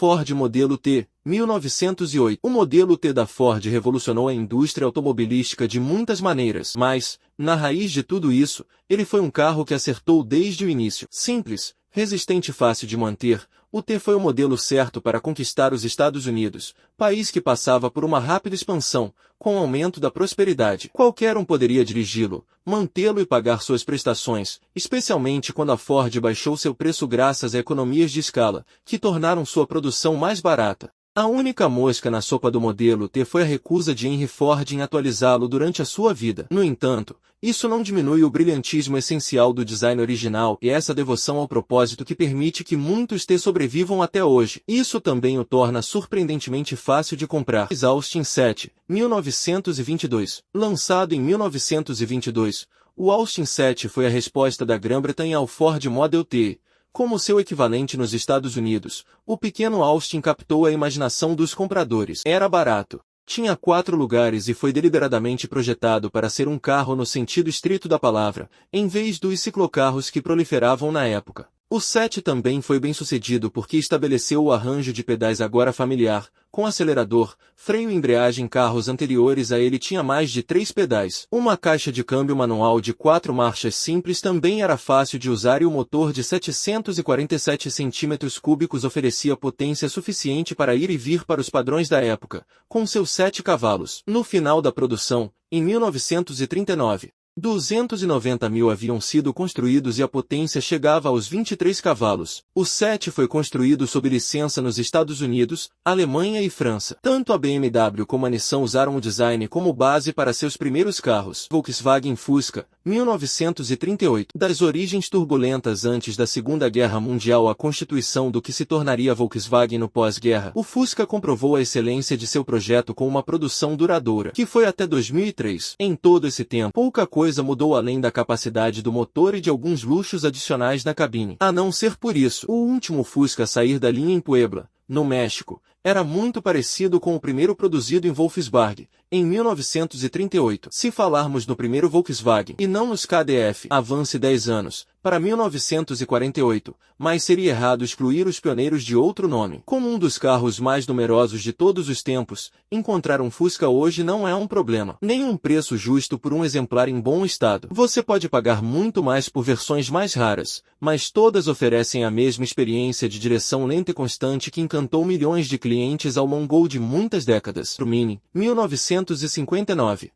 Ford Modelo T, 1908. O Modelo T da Ford revolucionou a indústria automobilística de muitas maneiras, mas, na raiz de tudo isso, ele foi um carro que acertou desde o início. Simples, resistente e fácil de manter, o T foi o modelo certo para conquistar os Estados Unidos, país que passava por uma rápida expansão, com o aumento da prosperidade. Qualquer um poderia dirigi-lo, mantê-lo e pagar suas prestações, especialmente quando a Ford baixou seu preço graças a economias de escala, que tornaram sua produção mais barata. A única mosca na sopa do modelo T foi a recusa de Henry Ford em atualizá-lo durante a sua vida. No entanto, isso não diminui o brilhantismo essencial do design original e essa devoção ao propósito que permite que muitos T sobrevivam até hoje. Isso também o torna surpreendentemente fácil de comprar. Austin 7, 1922. Lançado em 1922, o Austin 7 foi a resposta da Grã-Bretanha ao Ford Model T. Como seu equivalente nos Estados Unidos, o pequeno Austin captou a imaginação dos compradores. Era barato, tinha 4 lugares e foi deliberadamente projetado para ser um carro no sentido estrito da palavra, em vez dos ciclocarros que proliferavam na época. O 7 também foi bem-sucedido porque estabeleceu o arranjo de pedais agora familiar, com acelerador, freio e embreagem. Carros anteriores a ele tinha mais de 3 pedais. Uma caixa de câmbio manual de 4 marchas simples também era fácil de usar e o motor de 747 cm3 oferecia potência suficiente para ir e vir para os padrões da época, com seus 7 cavalos. No final da produção, em 1939, 290.000 haviam sido construídos e a potência chegava aos 23 cavalos. O 7 foi construído sob licença nos Estados Unidos, Alemanha e França. Tanto a BMW como a Nissan usaram o design como base para seus primeiros carros. Volkswagen Fusca, 1938. Das origens turbulentas antes da Segunda Guerra Mundial à constituição do que se tornaria Volkswagen no pós-guerra, o Fusca comprovou a excelência de seu projeto com uma produção duradoura, que foi até 2003. Em todo esse tempo, pouca coisa mudou além da capacidade do motor e de alguns luxos adicionais na cabine. A não ser por isso, o último Fusca a sair da linha em Puebla, no México, era muito parecido com o primeiro produzido em Wolfsburg, em 1938. Se falarmos no primeiro Volkswagen e não nos KDF, avance 10 anos, para 1948, mas seria errado excluir os pioneiros de outro nome. Como um dos carros mais numerosos de todos os tempos, encontrar um Fusca hoje não é um problema. Nem um preço justo por um exemplar em bom estado. Você pode pagar muito mais por versões mais raras, mas todas oferecem a mesma experiência de direção lenta e constante que encantou milhões de clientes ao longo de muitas décadas. O Mini, 1959.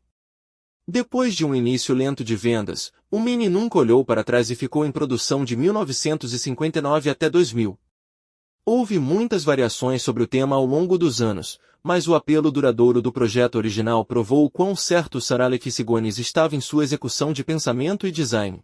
Depois de um início lento de vendas, o Mini nunca olhou para trás e ficou em produção de 1959 até 2000. Houve muitas variações sobre o tema ao longo dos anos, mas o apelo duradouro do projeto original provou o quão certo Sir Alex Guinness estava em sua execução de pensamento e design.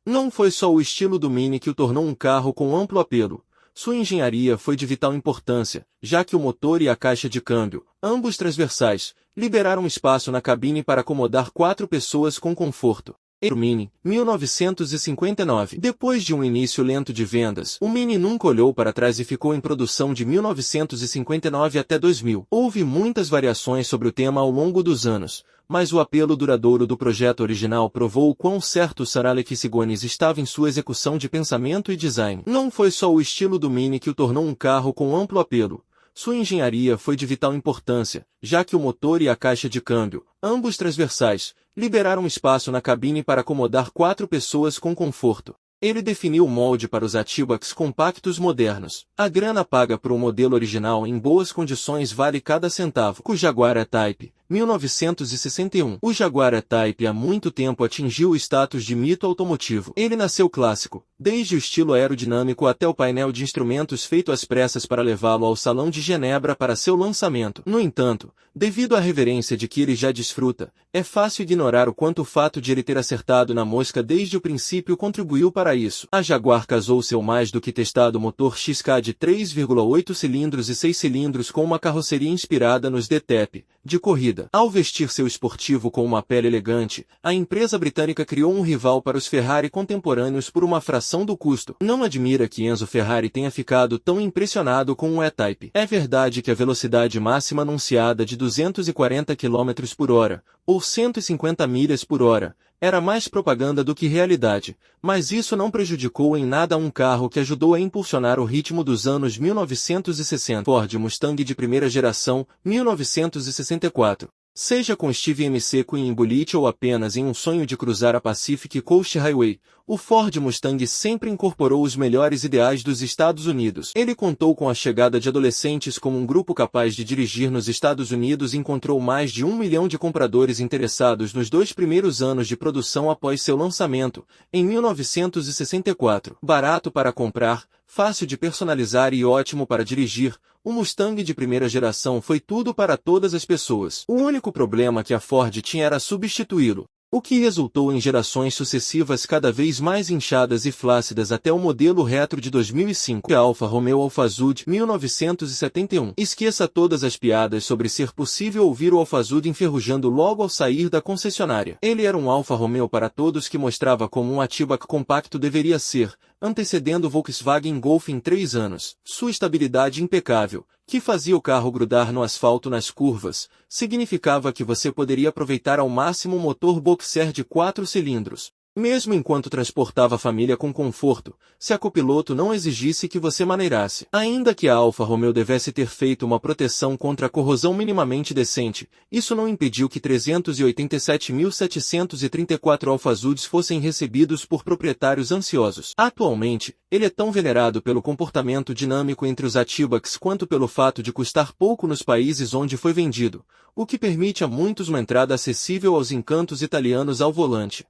Não foi só o estilo do Mini que o tornou um carro com amplo apelo. Sua engenharia foi de vital importância, já que o motor e a caixa de câmbio, ambos transversais, liberaram espaço na cabine para acomodar 4 pessoas com conforto. O Mini, 1959. Depois de um início lento de vendas, o Mini nunca olhou para trás e ficou em produção de 1959 até 2000. Houve muitas variações sobre o tema ao longo dos anos, mas o apelo duradouro do projeto original provou o quão certo Sir Alex Guinness estava em sua execução de pensamento e design. Não foi só o estilo do Mini que o tornou um carro com amplo apelo. Sua engenharia foi de vital importância, já que o motor e a caixa de câmbio, ambos transversais, liberaram espaço na cabine para acomodar 4 pessoas com conforto. Ele definiu o molde para os hatchbacks compactos modernos. A grana paga por um modelo original em boas condições vale cada centavo. O Jaguar E-Type, 1961. O Jaguar E-Type há muito tempo atingiu o status de mito automotivo. Ele nasceu clássico, desde o estilo aerodinâmico até o painel de instrumentos feito às pressas para levá-lo ao Salão de Genebra para seu lançamento. No entanto, devido à reverência de que ele já desfruta, é fácil ignorar o quanto o fato de ele ter acertado na mosca desde o princípio contribuiu para isso. A Jaguar casou seu mais do que testado motor XK de 3,8 cilindros e 6 cilindros com uma carroceria inspirada nos DTEP, de corrida. Ao vestir seu esportivo com uma pele elegante, a empresa britânica criou um rival para os Ferrari contemporâneos por uma fração do custo. Não admira que Enzo Ferrari tenha ficado tão impressionado com o E-Type. É verdade que a velocidade máxima anunciada de 240 km por hora, ou 150 milhas por hora, Era mais propaganda do que realidade, mas isso não prejudicou em nada um carro que ajudou a impulsionar o ritmo dos anos 1960. Ford Mustang de primeira geração, 1964. Seja com Steve McQueen em Bullitt ou apenas em um sonho de cruzar a Pacific Coast Highway, o Ford Mustang sempre incorporou os melhores ideais dos Estados Unidos. Ele contou com a chegada de adolescentes como um grupo capaz de dirigir nos Estados Unidos e encontrou mais de 1 milhão de compradores interessados nos 2 primeiros anos de produção após seu lançamento, em 1964. Barato para comprar, fácil de personalizar e ótimo para dirigir, o Mustang de primeira geração foi tudo para todas as pessoas. O único problema que a Ford tinha era substituí-lo, o que resultou em gerações sucessivas cada vez mais inchadas e flácidas até o modelo retro de 2005. Alfa Romeo Alfazud 1971. Esqueça todas as piadas sobre ser possível ouvir o Alfazud enferrujando logo ao sair da concessionária. Ele era um Alfa Romeo para todos que mostrava como um hatchback compacto deveria ser, antecedendo o Volkswagen Golf em 3 anos. Sua estabilidade impecável, que fazia o carro grudar no asfalto nas curvas, significava que você poderia aproveitar ao máximo o motor boxer de 4 cilindros, mesmo enquanto transportava a família com conforto, se a copiloto não exigisse que você maneirasse. Ainda que a Alfa Romeo devesse ter feito uma proteção contra a corrosão minimamente decente, isso não impediu que 387.734 Alfazuds fossem recebidos por proprietários ansiosos. Atualmente, ele é tão venerado pelo comportamento dinâmico entre os hatchbacks quanto pelo fato de custar pouco nos países onde foi vendido, o que permite a muitos uma entrada acessível aos encantos italianos ao volante.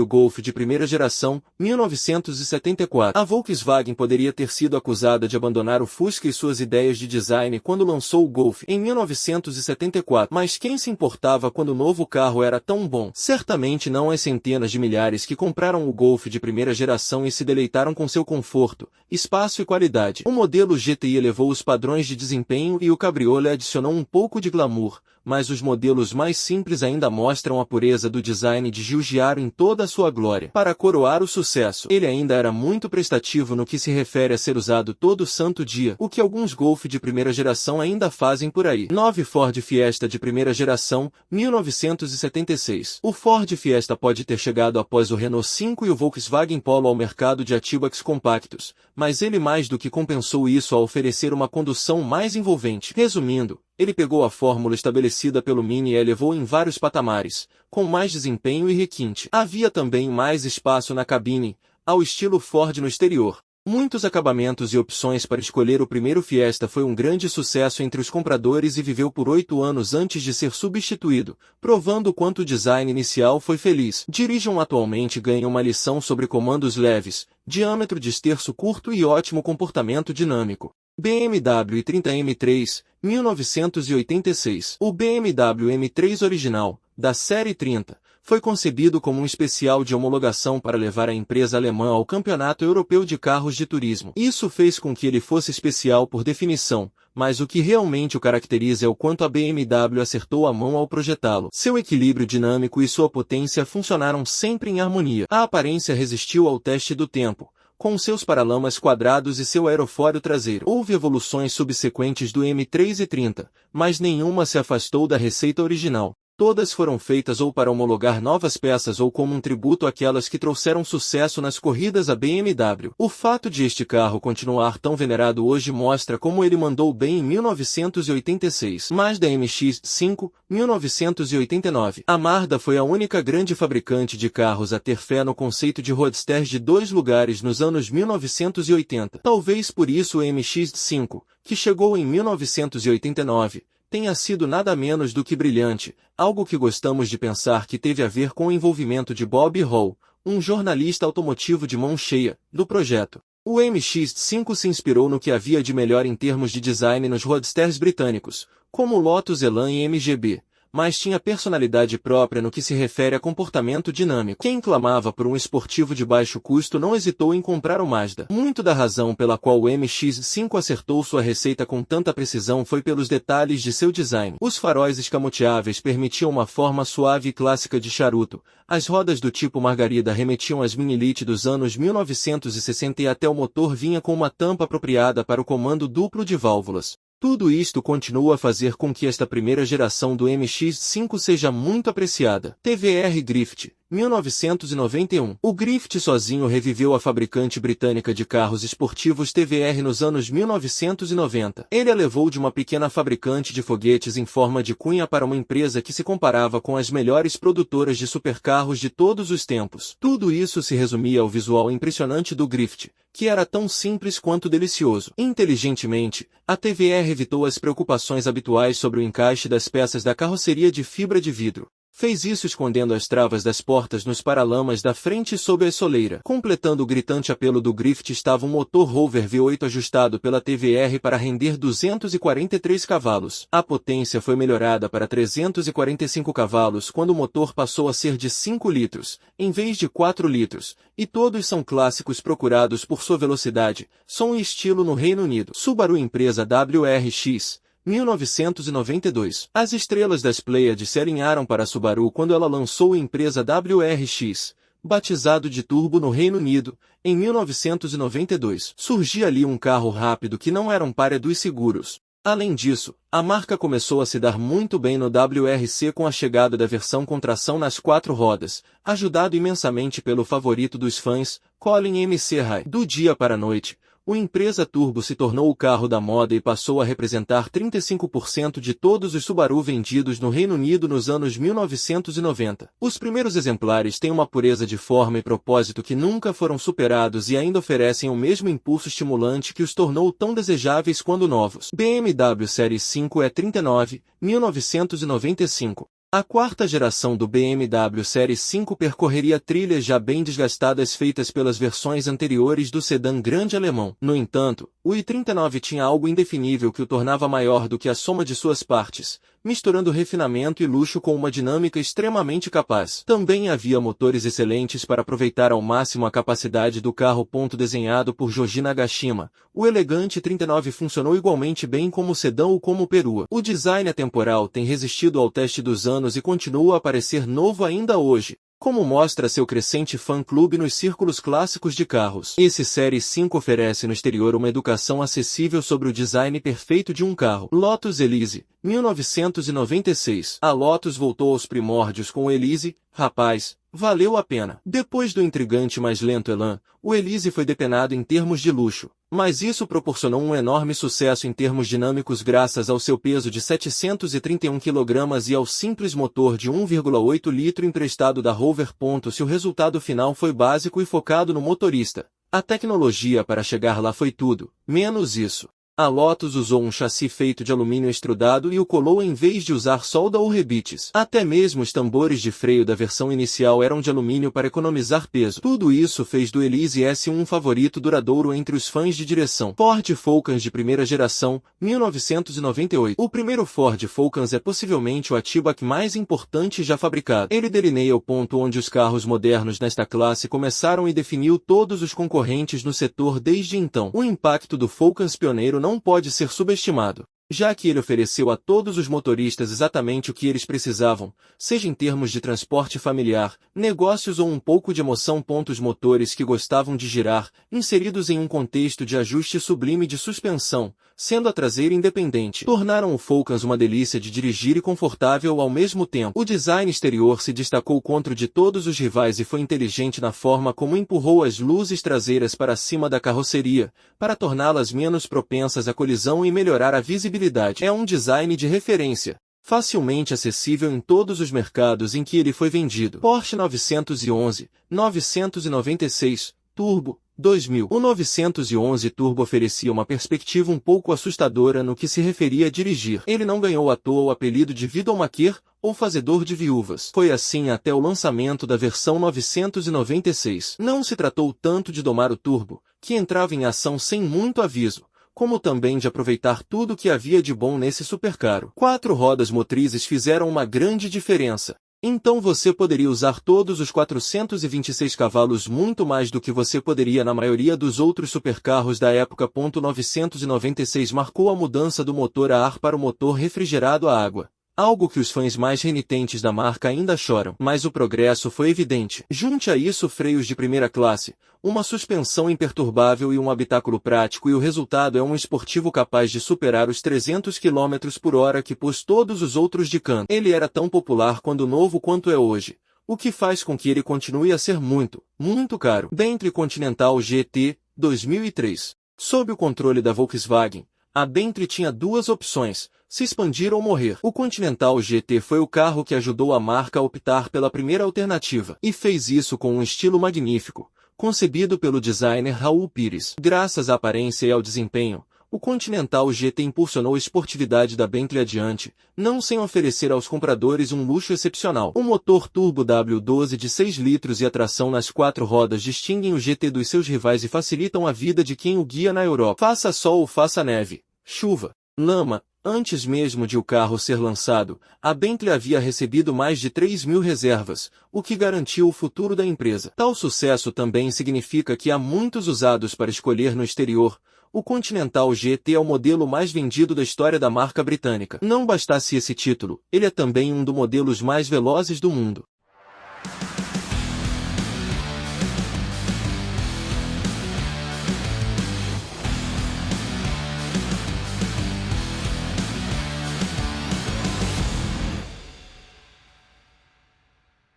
Golf de primeira geração, 1974. A Volkswagen poderia ter sido acusada de abandonar o Fusca e suas ideias de design quando lançou o Golf em 1974, mas quem se importava quando o novo carro era tão bom? Certamente não as centenas de milhares que compraram o Golf de primeira geração e se deleitaram com seu conforto, espaço e qualidade. O modelo GTI elevou os padrões de desempenho e o cabriolé adicionou um pouco de glamour, mas os modelos mais simples ainda mostram a pureza do design de Giugiaro em toda a sua glória. Para coroar o sucesso, ele ainda era muito prestativo no que se refere a ser usado todo santo dia, o que alguns Golf de primeira geração ainda fazem por aí. 9 Ford Fiesta de primeira geração, 1976. O Ford Fiesta pode ter chegado após o Renault 5 e o Volkswagen Polo ao mercado de hatchbacks compactos, mas ele mais do que compensou isso ao oferecer uma condução mais envolvente. Resumindo, ele pegou a fórmula estabelecida pelo Mini e a elevou em vários patamares, com mais desempenho e requinte. Havia também mais espaço na cabine, ao estilo Ford no exterior. Muitos acabamentos e opções para escolher. O primeiro Fiesta foi um grande sucesso entre os compradores e viveu por 8 anos antes de ser substituído, provando o quanto o design inicial foi feliz. Dirigiam atualmente ganham uma lição sobre comandos leves, diâmetro de esterço curto e ótimo comportamento dinâmico. BMW i30 M3, 1986. O BMW M3 original, da série 30, foi concebido como um especial de homologação para levar a empresa alemã ao Campeonato Europeu de Carros de Turismo. Isso fez com que ele fosse especial por definição, mas o que realmente o caracteriza é o quanto a BMW acertou a mão ao projetá-lo. Seu equilíbrio dinâmico e sua potência funcionaram sempre em harmonia. A aparência resistiu ao teste do tempo, com seus paralamas quadrados e seu aerofólio traseiro. Houve evoluções subsequentes do M3 e 30, mas nenhuma se afastou da receita original. Todas foram feitas ou para homologar novas peças ou como um tributo àquelas que trouxeram sucesso nas corridas à BMW. O fato de este carro continuar tão venerado hoje mostra como ele mandou bem em 1986. Mazda MX-5, 1989. A Mazda foi a única grande fabricante de carros a ter fé no conceito de roadsters de 2 lugares nos anos 1980. Talvez por isso o MX-5, que chegou em 1989, tenha sido nada menos do que brilhante, algo que gostamos de pensar que teve a ver com o envolvimento de Bob Hall, um jornalista automotivo de mão cheia, do projeto. O MX-5 se inspirou no que havia de melhor em termos de design nos roadsters britânicos, como o Lotus Elan e MGB, mas tinha personalidade própria no que se refere a comportamento dinâmico. Quem clamava por um esportivo de baixo custo não hesitou em comprar o Mazda. Muito da razão pela qual o MX-5 acertou sua receita com tanta precisão foi pelos detalhes de seu design. Os faróis escamoteáveis permitiam uma forma suave e clássica de charuto. As rodas do tipo Margarida remetiam às Mini Elite dos anos 1960 e até o motor vinha com uma tampa apropriada para o comando duplo de válvulas. Tudo isto continua a fazer com que esta primeira geração do MX-5 seja muito apreciada. TVR Drift, 1991. O Griffith sozinho reviveu a fabricante britânica de carros esportivos TVR nos anos 1990. Ele a levou de uma pequena fabricante de foguetes em forma de cunha para uma empresa que se comparava com as melhores produtoras de supercarros de todos os tempos. Tudo isso se resumia ao visual impressionante do Griffith, que era tão simples quanto delicioso. Inteligentemente, a TVR evitou as preocupações habituais sobre o encaixe das peças da carroceria de fibra de vidro. Fez isso escondendo as travas das portas nos paralamas da frente sob a soleira. Completando o gritante apelo do Griffith estava um motor Rover V8 ajustado pela TVR para render 243 cavalos. A potência foi melhorada para 345 cavalos quando o motor passou a ser de 5 litros, em vez de 4 litros, e todos são clássicos procurados por sua velocidade, som e estilo no Reino Unido. Subaru empresa WRX 1992. As estrelas das Pleiades se alinharam para a Subaru quando ela lançou a empresa WRX, batizado de Turbo no Reino Unido, em 1992. Surgia ali um carro rápido que não era um páreo dos seguros. Além disso, a marca começou a se dar muito bem no WRC com a chegada da versão com tração nas 4 rodas, ajudado imensamente pelo favorito dos fãs, Colin McRae. Do dia para a noite, o empresa Turbo se tornou o carro da moda e passou a representar 35% de todos os Subaru vendidos no Reino Unido nos anos 1990. Os primeiros exemplares têm uma pureza de forma e propósito que nunca foram superados e ainda oferecem o mesmo impulso estimulante que os tornou tão desejáveis quando novos. BMW Série 5 E39, 1995. A quarta geração do BMW Série 5 percorreria trilhas já bem desgastadas feitas pelas versões anteriores do sedã grande alemão. No entanto, o i39 tinha algo indefinível que o tornava maior do que a soma de suas partes, misturando refinamento e luxo com uma dinâmica extremamente capaz. Também havia motores excelentes para aproveitar ao máximo a capacidade do carro. Desenhado por Joji Nagashima, o elegante 39 funcionou igualmente bem como sedã ou como perua. O design atemporal tem resistido ao teste dos anos e continua a parecer novo ainda hoje, como mostra seu crescente fã-clube nos círculos clássicos de carros. Esse Série 5 oferece no exterior uma educação acessível sobre o design perfeito de um carro. Lotus Elise, 1996. A Lotus voltou aos primórdios com o Elise, rapaz, valeu a pena. Depois do intrigante mais lento Elan, o Elise foi depenado em termos de luxo, mas isso proporcionou um enorme sucesso em termos dinâmicos graças ao seu peso de 731 kg e ao simples motor de 1,8 litro emprestado da Rover. Se o resultado final foi básico e focado no motorista, a tecnologia para chegar lá foi tudo, menos isso. A Lotus usou um chassi feito de alumínio extrudado e o colou em vez de usar solda ou rebites. Até mesmo os tambores de freio da versão inicial eram de alumínio para economizar peso. Tudo isso fez do Elise S1 um favorito duradouro entre os fãs de direção. Ford Focus de primeira geração, 1998. O primeiro Ford Focus é possivelmente o hatchback mais importante já fabricado. Ele delineia o ponto onde os carros modernos nesta classe começaram e definiu todos os concorrentes no setor desde então. O impacto do Focus pioneiro não pode ser subestimado, já que ele ofereceu a todos os motoristas exatamente o que eles precisavam, seja em termos de transporte familiar, negócios ou um pouco de emoção. Os motores que gostavam de girar, inseridos em um contexto de ajuste sublime de suspensão, sendo a traseira independente, tornaram o Focus uma delícia de dirigir e confortável ao mesmo tempo. O design exterior se destacou contra o de todos os rivais e foi inteligente na forma como empurrou as luzes traseiras para cima da carroceria, para torná-las menos propensas à colisão e melhorar a visibilidade. É um design de referência, facilmente acessível em todos os mercados em que ele foi vendido. Porsche 911, 996, Turbo, 2000. O 911 Turbo oferecia uma perspectiva um pouco assustadora no que se referia a dirigir. Ele não ganhou à toa o apelido de Widowmaker, ou fazedor de viúvas. Foi assim até o lançamento da versão 996. Não se tratou tanto de domar o turbo, que entrava em ação sem muito aviso, como também de aproveitar tudo o que havia de bom nesse supercarro. 4 rodas motrizes fizeram uma grande diferença. Então você poderia usar todos os 426 cavalos muito mais do que você poderia na maioria dos outros supercarros da época. 996 marcou a mudança do motor a ar para o motor refrigerado a água. Algo que os fãs mais renitentes da marca ainda choram. Mas o progresso foi evidente. Junte a isso freios de primeira classe, uma suspensão imperturbável e um habitáculo prático, e o resultado é um esportivo capaz de superar os 300 km por hora que pôs todos os outros de canto. Ele era tão popular quando novo quanto é hoje. o que faz com que ele continue a ser muito, muito caro. Bentley Continental GT, 2003. Sob o controle da Volkswagen, a Bentley tinha duas opções: se expandir ou morrer. O Continental GT foi o carro que ajudou a marca a optar pela primeira alternativa, e fez isso com um estilo magnífico, concebido pelo designer Raul Pires. Graças à aparência e ao desempenho, o Continental GT impulsionou a esportividade da Bentley adiante, não sem oferecer aos compradores um luxo excepcional. O motor turbo W12 de 6 litros e a tração nas 4 rodas distinguem o GT dos seus rivais e facilitam a vida de quem o guia na Europa. Faça sol ou faça neve, chuva, lama, antes mesmo de o carro ser lançado, a Bentley havia recebido mais de 3.000 reservas, o que garantiu o futuro da empresa. Tal sucesso também significa que há muitos usados para escolher no exterior. O Continental GT é o modelo mais vendido da história da marca britânica. Não bastasse esse título, ele é também um dos modelos mais velozes do mundo.